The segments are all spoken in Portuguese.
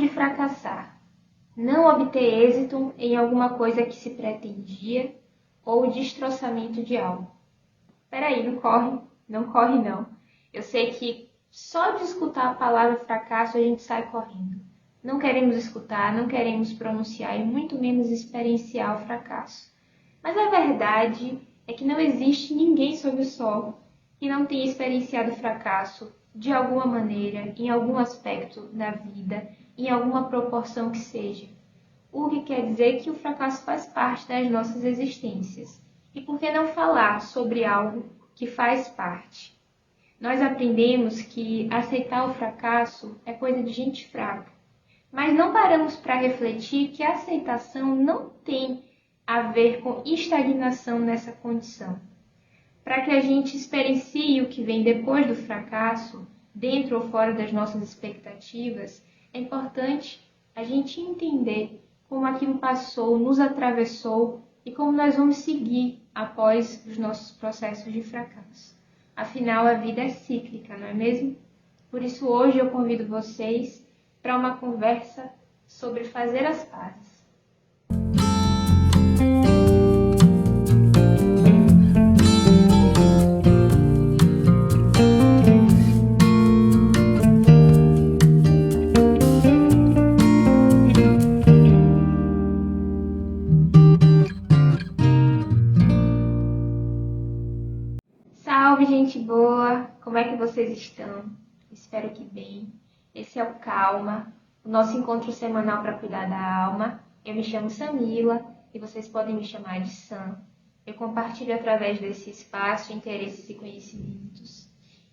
de fracassar, não obter êxito em alguma coisa que se pretendia ou o destroçamento de algo. Peraí, não corre não. Eu sei que só de escutar a palavra fracasso a gente sai correndo. Não queremos escutar, não queremos pronunciar e muito menos experienciar o fracasso. Mas a verdade é que não existe ninguém sob o sol que não tenha experienciado o fracasso de alguma maneira, em algum aspecto da vida, em alguma proporção que seja. O que quer dizer que o fracasso faz parte das nossas existências. E por que não falar sobre algo que faz parte? Nós aprendemos que aceitar o fracasso é coisa de gente fraca. Mas não paramos para refletir que a aceitação não tem a ver com estagnação nessa condição. Para que a gente experiencie o que vem depois do fracasso, dentro ou fora das nossas expectativas, é importante a gente entender como aquilo passou, nos atravessou e como nós vamos seguir após os nossos processos de fracasso. Afinal, a vida é cíclica, não é mesmo? Por isso, hoje eu convido vocês para uma conversa sobre fazer as pazes. Salve, gente boa! Como é que vocês estão? Espero que bem. Esse é o Calma, o nosso encontro semanal para cuidar da alma. Eu me chamo Samila e vocês podem me chamar de Sam. Eu compartilho através desse espaço interesses e conhecimentos.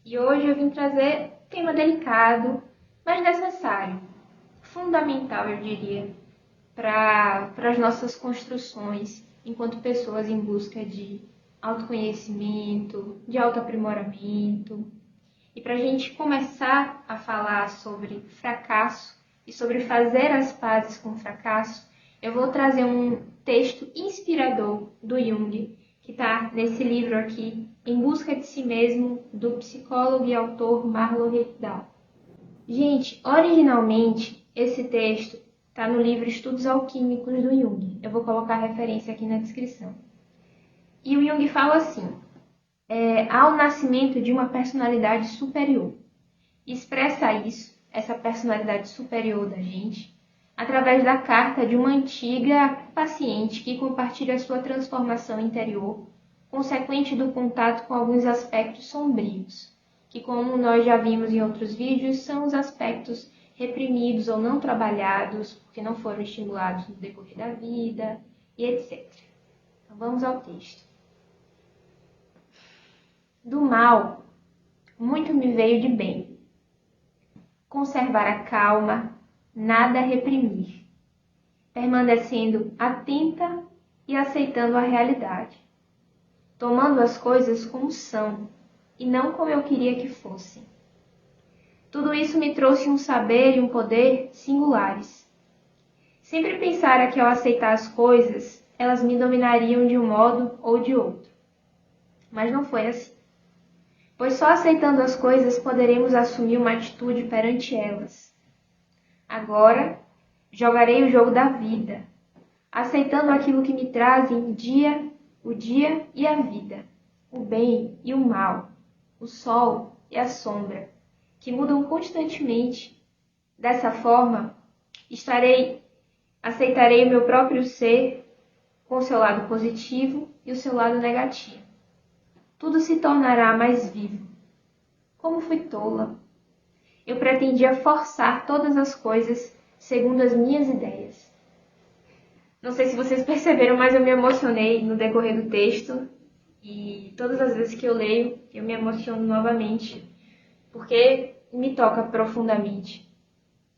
E hoje eu vim trazer um tema delicado, mas necessário, fundamental, eu diria, para as nossas construções enquanto pessoas em busca de autoconhecimento, de autoaprimoramento. E para a gente começar a falar sobre fracasso e sobre fazer as pazes com o fracasso, eu vou trazer um texto inspirador do Jung, que está nesse livro aqui, Em Busca de Si Mesmo, do psicólogo e autor Marlo Hertdal. Gente, originalmente, esse texto está no livro Estudos Alquímicos do Jung. Eu vou colocar a referência aqui na descrição. E o Jung fala assim: há o nascimento de uma personalidade superior. Expressa isso, essa personalidade superior da gente, através da carta de uma antiga paciente que compartilha sua transformação interior, consequente do contato com alguns aspectos sombrios, que, como nós já vimos em outros vídeos, são os aspectos reprimidos ou não trabalhados, porque não foram estimulados no decorrer da vida, e etc. Então vamos ao texto. Do mal, muito me veio de bem. Conservar a calma, nada reprimir, permanecendo atenta e aceitando a realidade, tomando as coisas como são e não como eu queria que fossem. Tudo isso me trouxe um saber e um poder singulares. Sempre pensara que ao aceitar as coisas, elas me dominariam de um modo ou de outro. Mas não foi assim. Pois só aceitando as coisas poderemos assumir uma atitude perante elas. Agora, jogarei o jogo da vida, aceitando aquilo que me trazem o dia e a vida, o bem e o mal, o sol e a sombra, que mudam constantemente. Dessa forma, aceitarei o meu próprio ser com o seu lado positivo e o seu lado negativo. Tudo se tornará mais vivo. Como fui tola! Eu pretendia forçar todas as coisas segundo as minhas ideias. Não sei se vocês perceberam, mas eu me emocionei no decorrer do texto. E todas as vezes que eu leio, eu me emociono novamente, porque me toca profundamente.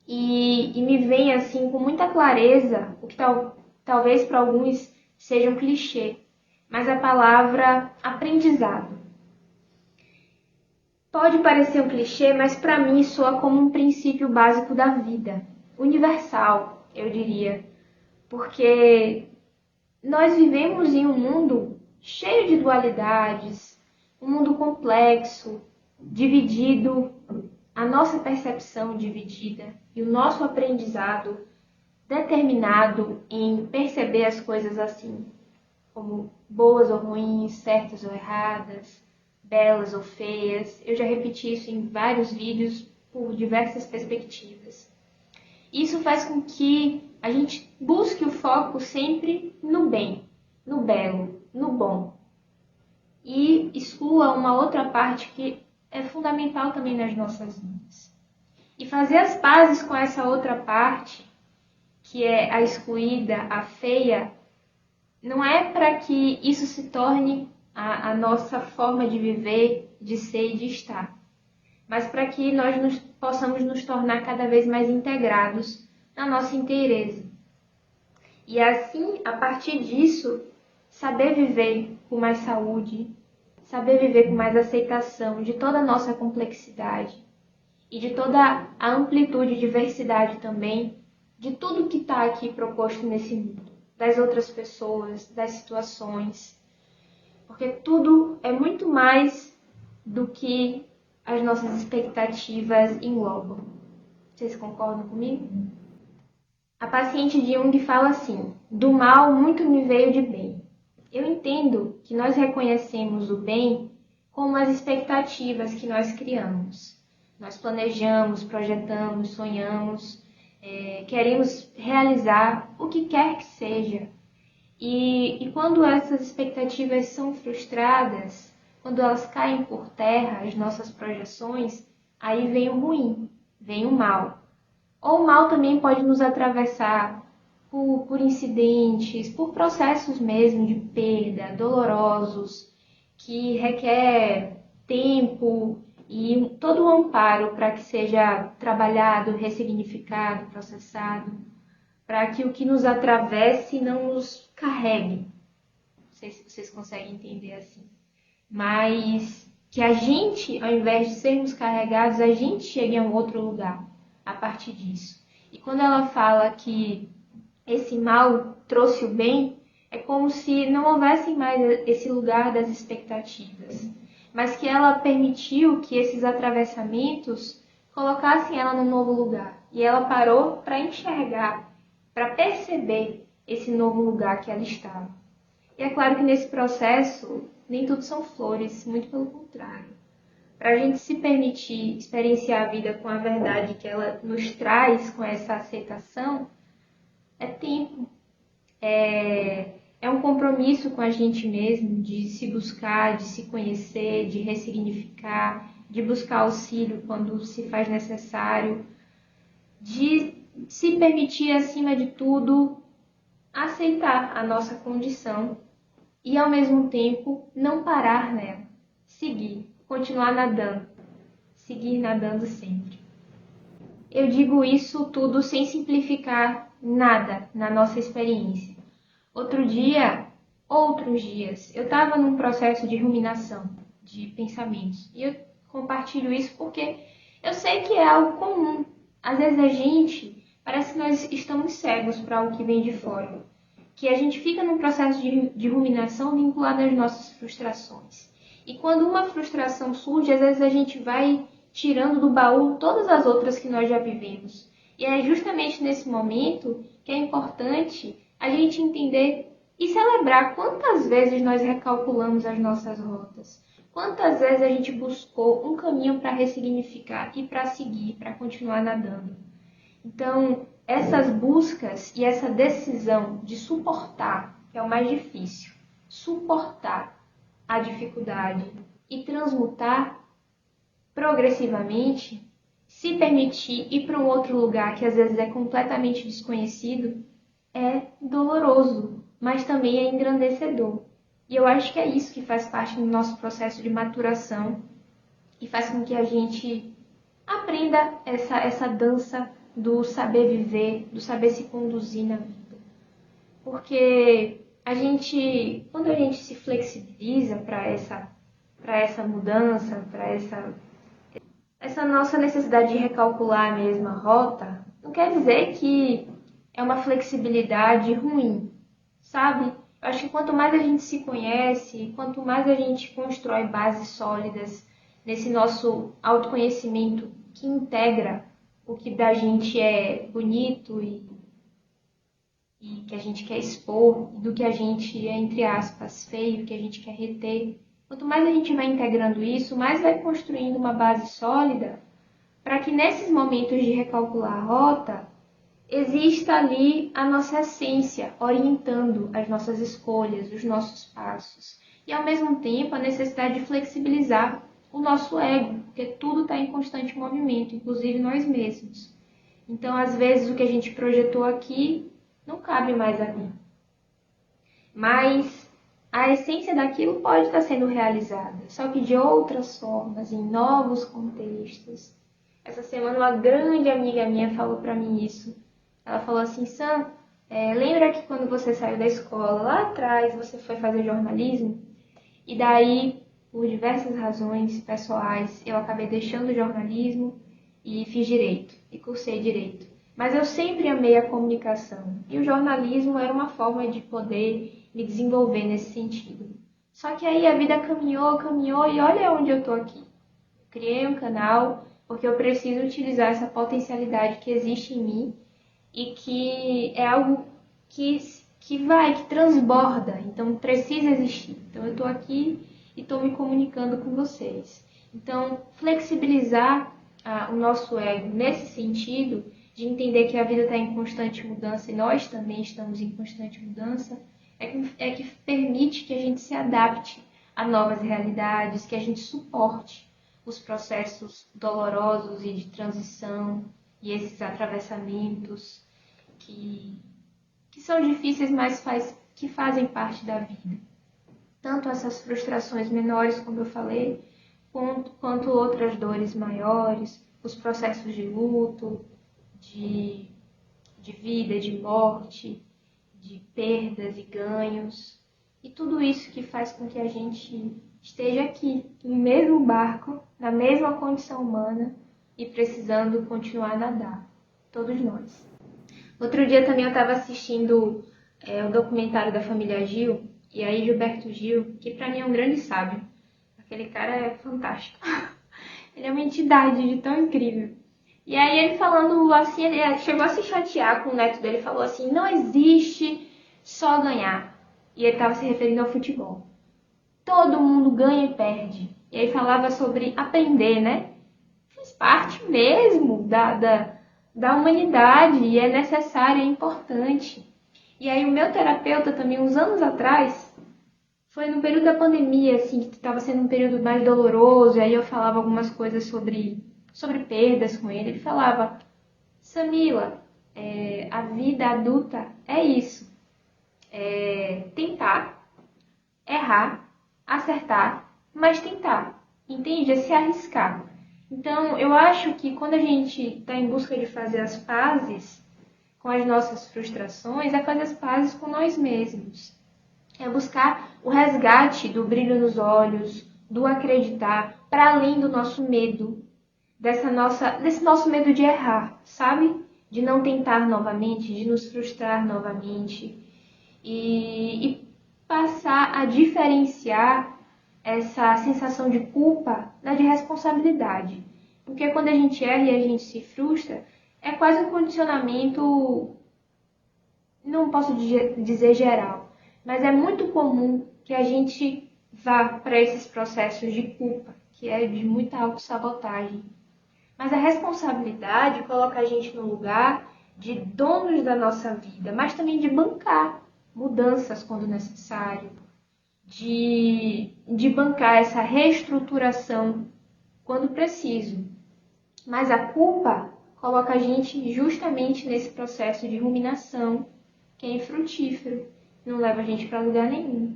E me vem assim com muita clareza, o que talvez para alguns seja um clichê, mas a palavra aprendizado. Pode parecer um clichê, mas para mim soa como um princípio básico da vida, universal, eu diria, porque nós vivemos em um mundo cheio de dualidades, um mundo complexo, dividido a nossa percepção dividida e o nosso aprendizado determinado em perceber as coisas assim, como boas ou ruins, certas ou erradas, belas ou feias. Eu já repeti isso em vários vídeos por diversas perspectivas. Isso faz com que a gente busque o foco sempre no bem, no belo, no bom. E exclua uma outra parte que é fundamental também nas nossas vidas. E fazer as pazes com essa outra parte, que é a excluída, a feia, não é para que isso se torne a nossa forma de viver, de ser e de estar, mas para que nós possamos nos tornar cada vez mais integrados na nossa inteireza. E assim, a partir disso, saber viver com mais saúde, saber viver com mais aceitação de toda a nossa complexidade e de toda a amplitude e diversidade também de tudo que está aqui proposto nesse mundo, das outras pessoas, das situações, porque tudo é muito mais do que as nossas expectativas englobam. Vocês concordam comigo? A paciente de Jung fala assim: do mal muito me veio de bem. Eu entendo que nós reconhecemos o bem como as expectativas que nós criamos. Nós planejamos, projetamos, sonhamos, queremos realizar o que quer que seja. E quando essas expectativas são frustradas, quando elas caem por terra, as nossas projeções, aí vem o ruim, vem o mal. Ou o mal também pode nos atravessar por incidentes, por processos mesmo de perda, dolorosos, que requer tempo e todo o amparo para que seja trabalhado, ressignificado, processado, para que o que nos atravesse não nos carregue. Não sei se vocês conseguem entender assim. Mas que a gente, ao invés de sermos carregados, a gente chegue a um outro lugar a partir disso. E quando ela fala que esse mal trouxe o bem, é como se não houvesse mais esse lugar das expectativas, mas que ela permitiu que esses atravessamentos colocassem ela num novo lugar. E ela parou para enxergar, para perceber esse novo lugar que ela estava. E é claro que nesse processo, nem tudo são flores, muito pelo contrário. Para a gente se permitir experienciar a vida com a verdade que ela nos traz, com essa aceitação, é tempo. É um compromisso com a gente mesmo, de se buscar, de se conhecer, de ressignificar, de buscar auxílio quando se faz necessário, de se permitir, acima de tudo, aceitar a nossa condição e, ao mesmo tempo, não parar nela, seguir, continuar nadando, seguir nadando sempre. Eu digo isso tudo sem simplificar nada na nossa experiência. Outros dias, eu estava num processo de ruminação, de pensamentos, e eu compartilho isso porque eu sei que é algo comum. Às vezes a gente, parece que nós estamos cegos para o que vem de fora, que a gente fica num processo de ruminação vinculado às nossas frustrações. E quando uma frustração surge, às vezes a gente vai tirando do baú todas as outras que nós já vivemos. E é justamente nesse momento que é importante a gente entender e celebrar quantas vezes nós recalculamos as nossas rotas. Quantas vezes a gente buscou um caminho para ressignificar e para seguir, para continuar nadando. Então, essas buscas e essa decisão de suportar, que é o mais difícil, suportar a dificuldade e transmutar progressivamente, se permitir ir para um outro lugar que às vezes é completamente desconhecido, é doloroso, mas também é engrandecedor. E eu acho que é isso que faz parte do nosso processo de maturação e faz com que a gente aprenda essa dança do saber viver, do saber se conduzir na vida. Porque quando a gente se flexibiliza para essa mudança, para essa nossa necessidade de recalcular a mesma rota, não quer dizer que é uma flexibilidade ruim, sabe? Eu acho que quanto mais a gente se conhece, quanto mais a gente constrói bases sólidas nesse nosso autoconhecimento que integra o que da gente é bonito e que a gente quer expor, do que a gente é, entre aspas, feio, que a gente quer reter. Quanto mais a gente vai integrando isso, mais vai construindo uma base sólida para que nesses momentos de recalcular a rota, exista ali a nossa essência, orientando as nossas escolhas, os nossos passos. E ao mesmo tempo a necessidade de flexibilizar o nosso ego, porque tudo está em constante movimento, inclusive nós mesmos. Então, às vezes, o que a gente projetou aqui não cabe mais ali. Mas a essência daquilo pode estar sendo realizada, só que de outras formas, em novos contextos. Essa semana uma grande amiga minha falou para mim isso. Ela falou assim, Sam, lembra que quando você saiu da escola, lá atrás, você foi fazer jornalismo? E daí, por diversas razões pessoais, eu acabei deixando o jornalismo e fiz direito, e cursei direito. Mas eu sempre amei a comunicação, e o jornalismo era uma forma de poder me desenvolver nesse sentido. Só que aí a vida caminhou, e olha onde eu estou aqui. Criei um canal porque eu preciso utilizar essa potencialidade que existe em mim e que é algo que transborda, então precisa existir. Então eu estou aqui e estou me comunicando com vocês. Então, flexibilizar o nosso ego nesse sentido, de entender que a vida está em constante mudança e nós também estamos em constante mudança, é que permite que a gente se adapte a novas realidades, que a gente suporte os processos dolorosos e de transição e esses atravessamentos que são difíceis, mas que fazem parte da vida. Tanto essas frustrações menores, como eu falei, quanto outras dores maiores, os processos de luto, de vida, de morte, de perdas e ganhos, e tudo isso que faz com que a gente esteja aqui, no mesmo barco, na mesma condição humana e precisando continuar a nadar, todos nós. Outro dia também eu estava assistindo o documentário da família Gil, e aí Gilberto Gil, que para mim é um grande sábio, aquele cara é fantástico, ele é uma entidade de tão incrível. E aí ele falando assim, ele chegou a se chatear com o neto dele, falou assim, não existe só ganhar. E ele estava se referindo ao futebol. Todo mundo ganha e perde. E aí falava sobre aprender, né? Faz parte mesmo da humanidade e é necessário, é importante. E aí o meu terapeuta também, uns anos atrás, foi no período da pandemia, assim, que estava sendo um período mais doloroso, e aí eu falava algumas coisas sobre perdas com ele. Ele falava, Samila, a vida adulta é isso. Tentar, errar, acertar, mas tentar. Entende? É se arriscar. Então, eu acho que quando a gente está em busca de fazer as pazes com as nossas frustrações, é fazer as pazes com nós mesmos. É buscar o resgate do brilho nos olhos, do acreditar, para além do nosso medo, desse nosso medo de errar, sabe? De não tentar novamente, de nos frustrar novamente. E passar a diferenciar essa sensação de culpa da de responsabilidade. Porque quando a gente erra e a gente se frustra, é quase um condicionamento, não posso dizer geral, mas é muito comum que a gente vá para esses processos de culpa, que é de muita autossabotagem. Mas a responsabilidade coloca a gente no lugar de donos da nossa vida, mas também de bancar mudanças quando necessário, de bancar essa reestruturação quando preciso. Mas a culpa coloca a gente justamente nesse processo de ruminação, que é infrutífero, não leva a gente para lugar nenhum.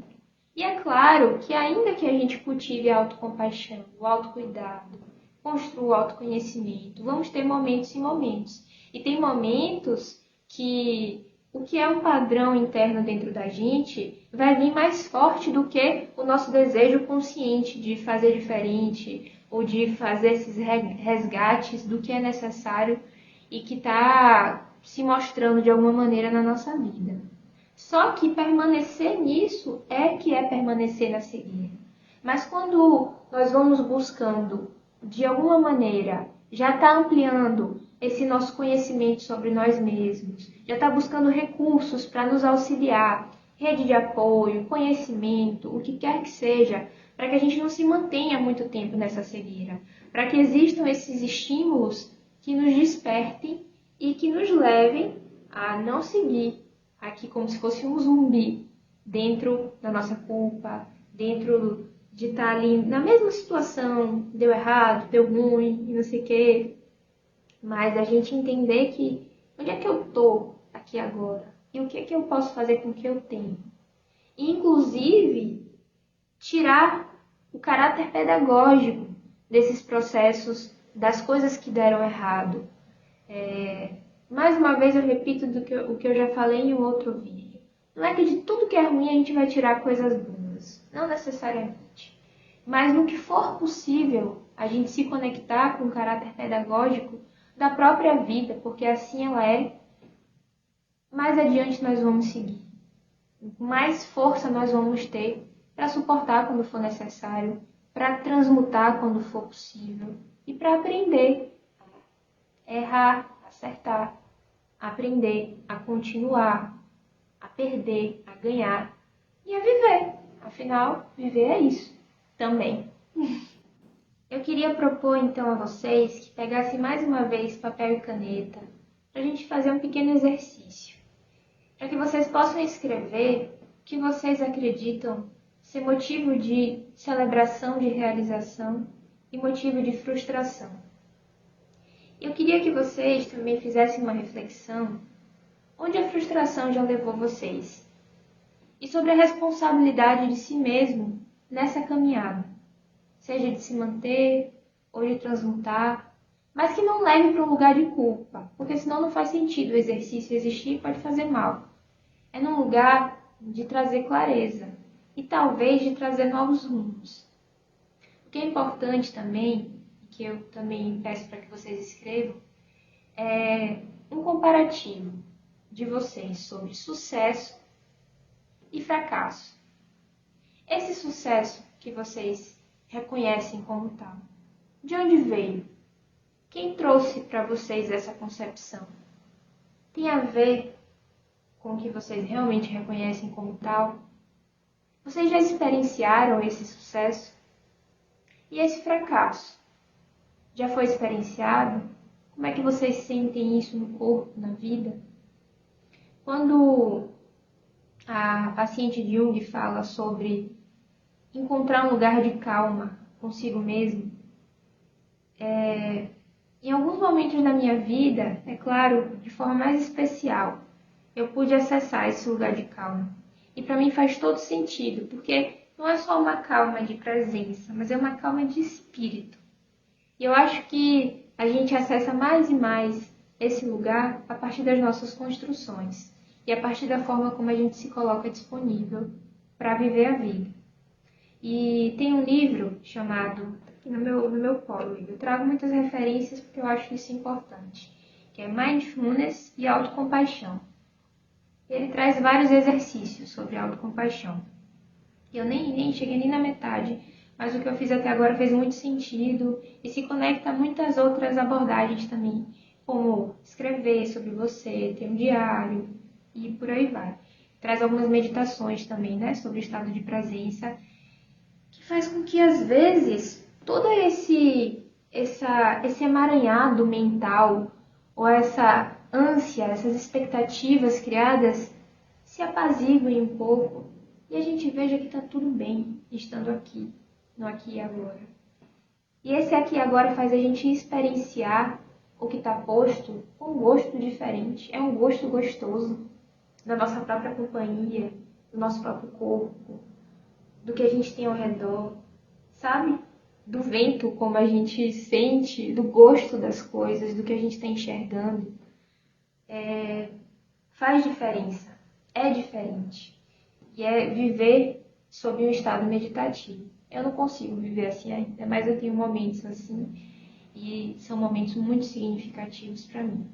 E é claro que ainda que a gente cultive a autocompaixão, o autocuidado, construa o autoconhecimento, vamos ter momentos e momentos. E tem momentos que o que é um padrão interno dentro da gente vai vir mais forte do que o nosso desejo consciente de fazer diferente ou de fazer esses resgates do que é necessário e que está se mostrando de alguma maneira na nossa vida. Só que permanecer nisso é que é permanecer na cegueira. Mas quando nós vamos buscando, de alguma maneira, já está ampliando esse nosso conhecimento sobre nós mesmos, já está buscando recursos para nos auxiliar, rede de apoio, conhecimento, o que quer que seja, para que a gente não se mantenha muito tempo nessa cegueira, para que existam esses estímulos que nos despertem e que nos levem a não seguir aqui como se fosse um zumbi dentro da nossa culpa, dentro de estar ali na mesma situação, deu errado, deu ruim e não sei o quê. Mas a gente entender que onde é que eu tô aqui agora e o que é que eu posso fazer com o que eu tenho. E, inclusive, tirar o caráter pedagógico desses processos, das coisas que deram errado. Mais uma vez eu repito o que eu já falei em um outro vídeo. Não é que de tudo que é ruim a gente vai tirar coisas boas. Não necessariamente. Mas no que for possível, a gente se conectar com o caráter pedagógico da própria vida, porque assim ela é, mais adiante nós vamos seguir. Mais força nós vamos ter para suportar quando for necessário, para transmutar quando for possível e para aprender, errar, acertar, aprender a continuar, a perder, a ganhar e a viver. Afinal, viver é isso também. Eu queria propor então a vocês que pegassem mais uma vez papel e caneta para a gente fazer um pequeno exercício, para que vocês possam escrever o que vocês acreditam ser motivo de celebração, de realização e motivo de frustração. Eu queria que vocês também fizessem uma reflexão onde a frustração já levou vocês e sobre a responsabilidade de si mesmo nessa caminhada, seja de se manter ou de transmutar, mas que não leve para um lugar de culpa, porque senão não faz sentido o exercício existir e pode fazer mal. É num lugar de trazer clareza e talvez de trazer novos rumos. O que é importante também, que eu também peço para que vocês escrevam, é um comparativo de vocês sobre sucesso e fracasso. Esse sucesso que vocês reconhecem como tal, de onde veio? Quem trouxe para vocês essa concepção? Tem a ver com o que vocês realmente reconhecem como tal? Vocês já experienciaram esse sucesso? E esse fracasso? Já foi experienciado? Como é que vocês sentem isso no corpo, na vida? Quando a paciente de Jung fala sobre encontrar um lugar de calma consigo mesmo, em alguns momentos da minha vida, é claro, de forma mais especial, eu pude acessar esse lugar de calma. E para mim faz todo sentido, porque não é só uma calma de presença, mas é uma calma de espírito. E eu acho que a gente acessa mais e mais esse lugar a partir das nossas construções e a partir da forma como a gente se coloca disponível para viver a vida. E tem um livro chamado, aqui no meu polo, eu trago muitas referências porque eu acho isso importante, que é Mindfulness e Autocompaixão. Ele traz vários exercícios sobre autocompaixão. Eu nem cheguei nem na metade, mas o que eu fiz até agora fez muito sentido e se conecta a muitas outras abordagens também, como escrever sobre você, ter um diário e por aí vai. Traz algumas meditações também, né, sobre o estado de presença, que faz com que, às vezes, todo esse emaranhado mental ou essa ânsia, essas expectativas criadas se apaziguem um pouco e a gente veja que está tudo bem estando aqui, no aqui e agora. E esse aqui e agora faz a gente experienciar o que está posto com um gosto diferente. É um gosto gostoso da nossa própria companhia, do nosso próprio corpo, do que a gente tem ao redor, sabe? Do vento, como a gente sente, do gosto das coisas, do que a gente está enxergando. Faz diferença, é diferente. E é viver sob um estado meditativo. Eu não consigo viver assim ainda, mas eu tenho momentos assim e são momentos muito significativos para mim.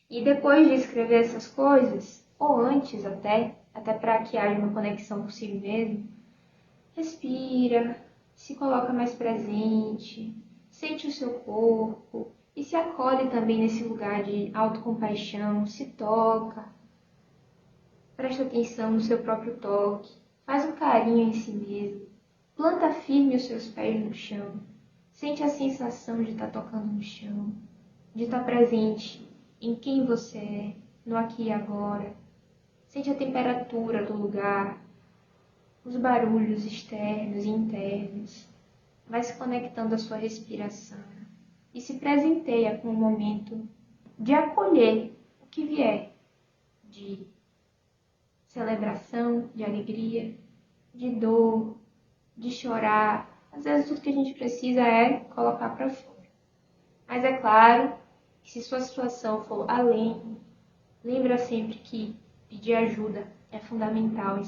E depois de escrever essas coisas, ou antes até para que haja uma conexão consigo mesmo, respira, se coloca mais presente, Sente o seu corpo e se acolhe também nesse lugar de autocompaixão, se toca, presta atenção no seu próprio toque, faz um carinho em si mesmo, planta firme os seus pés no chão, sente a sensação de estar tocando no chão, de estar presente em quem você é, no aqui e agora. Sente a temperatura do lugar, os barulhos externos e internos. Vai se conectando à sua respiração e se presenteia com o momento de acolher o que vier, de celebração, de alegria, de dor, de chorar. Às vezes tudo que a gente precisa é colocar para fora. Mas é claro que se sua situação for além, lembra sempre que pedir ajuda é fundamental em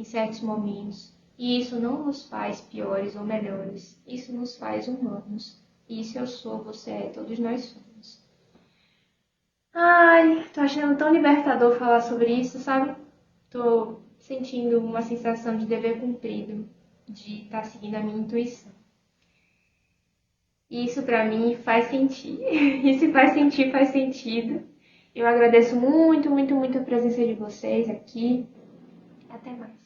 certos momentos. E isso não nos faz piores ou melhores. Isso nos faz humanos. Isso eu sou, você é, todos nós somos. Ai, tô achando tão libertador falar sobre isso, sabe? Tô sentindo uma sensação de dever cumprido, de estar seguindo a minha intuição. E isso pra mim faz sentido. E se faz sentir, faz sentido. Eu agradeço muito, muito, muito a presença de vocês aqui. Até mais.